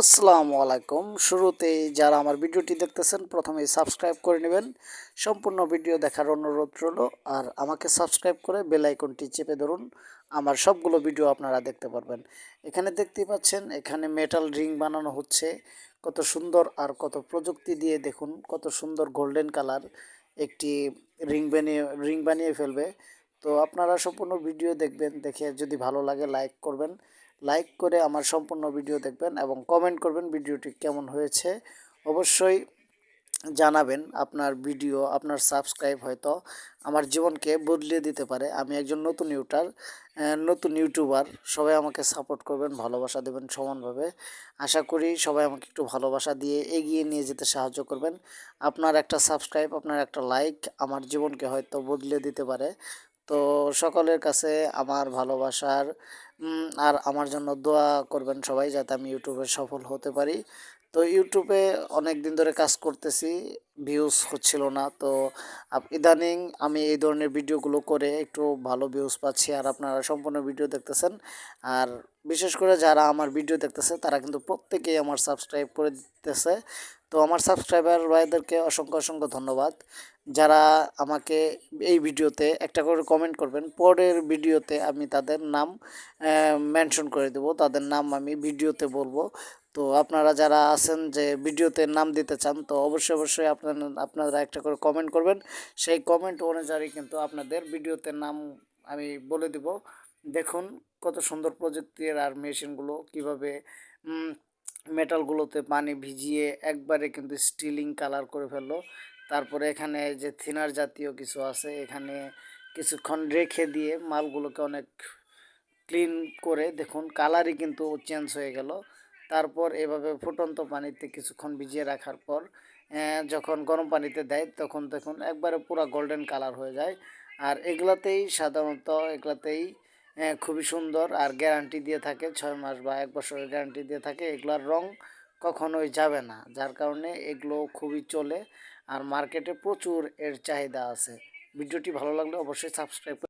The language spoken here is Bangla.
আসসালামু আলাইকুম। শুরুতেই যারা আমার ভিডিওটি দেখতেছেন প্রথমেই সাবস্ক্রাইব করে নেবেন। সম্পূর্ণ ভিডিও দেখার অনুরোধ রইলো। আর আমাকে সাবস্ক্রাইব করে বেল আইকনটি চেপে ধরুন। আমার সবগুলো ভিডিও আপনারা দেখতে পারবেন। এখানে দেখতেই পাচ্ছেন এখানে মেটাল রিং বানানো হচ্ছে। কত সুন্দর আর কত প্রযুক্তি দিয়ে দেখুন কত সুন্দর গোল্ডেন কালার একটি রিং বানিয়ে ফেলবে। তো আপনারা সম্পূর্ণ ভিডিও দেখবেন, দেখে যদি ভালো লাগে লাইক করবেন। লাইক করে আমার সম্পূর্ণ ভিডিও দেখবেন এবং কমেন্ট করবেন ভিডিওটি কেমন হয়েছে। অবশ্যই জানাবেন। আপনার ভিডিও, আপনার সাবস্ক্রাইব হয়তো আমার জীবনকে বদলিয়ে দিতে পারে। আমি একজন নতুন ইউটিউবার। সবাই আমাকে সাপোর্ট করবেন, ভালোবাসা দেবেন সমানভাবে। আশা করি সবাই আমাকে একটু ভালোবাসা দিয়ে এগিয়ে নিয়ে যেতে সাহায্য করবেন। আপনার একটা সাবস্ক্রাইব, আপনার একটা লাইক আমার জীবনকে হয়তো বদলে দিতে পারে। তো সকলের কাছে আমার ভালোবাসার আর আমার জন্য দোয়া করবেন সবাই, যাতে আমি ইউটিউবে সফল হতে পারি। তো ইউটিউবে অনেক দিন ধরে কাজ করতেছি, ভিউজ হচ্ছিল না। তো ইদানিং আমি এই ধরনের ভিডিওগুলো করে একটু ভালো ভিউজ পাচ্ছি, আর আপনারা সম্পূর্ণ ভিডিও দেখতেছেন। আর বিশেষ করে যারা আমার ভিডিও দেখতেছে তারা কিন্তু প্রত্যেকেই আমার সাবস্ক্রাইব করে দিতেছে। তো আমার সাবস্ক্রাইবার ভাইদেরকে অসংখ্য অসংখ্য ধন্যবাদ। যারা আমাকে এই ভিডিওতে একটা করে কমেন্ট করবেন, পরের ভিডিওতে আমি তাদের নাম মেনশন করে দেব, তাদের নাম আমি ভিডিওতে বলবো। তো আপনারা যারা আছেন যে ভিডিওতে নাম দিতে চান, তো অবশ্যই আপনারা একটা করে কমেন্ট করবেন। সেই কমেন্ট অনুযায়ী কিন্তু আপনাদের ভিডিওতে নাম আমি বলে দিব। দেখুন কত সুন্দর প্রযুক্তির আর মেশিনগুলো কীভাবে মেটালগুলোতে পানি ভিজিয়ে একবারে কিন্তু স্টিলিং কালার করে ফেললো। তারপরে এখানে যে থিনার জাতীয় কিছু আছে, এখানে কিছুক্ষণ রেখে দিয়ে মালগুলোকে অনেক ক্লিন করে দেখুন কালারই কিন্তু চেঞ্জ হয়ে গেল। তারপর এভাবে ফুটন্ত পানিতে কিছুক্ষণ ভিজিয়ে রাখার পর যখন গরম পানিতে দেয় তখন দেখুন একবারে পুরো গোল্ডেন কালার হয়ে যায়। আর এগুলাতেই খুবই সুন্দর, আর গ্যারান্টি দিয়ে থাকে 6 মাস বা 1 বছরের গ্যারান্টি দিয়ে থাকে। এগুলার রং কখনোই যাবে না, যার কারণে এগুলো খুবই চলে। আর মার্কেটে প্রচুর এর চাহিদা আছে। ভিডিওটি ভালো লাগলে অবশ্যই সাবস্ক্রাইব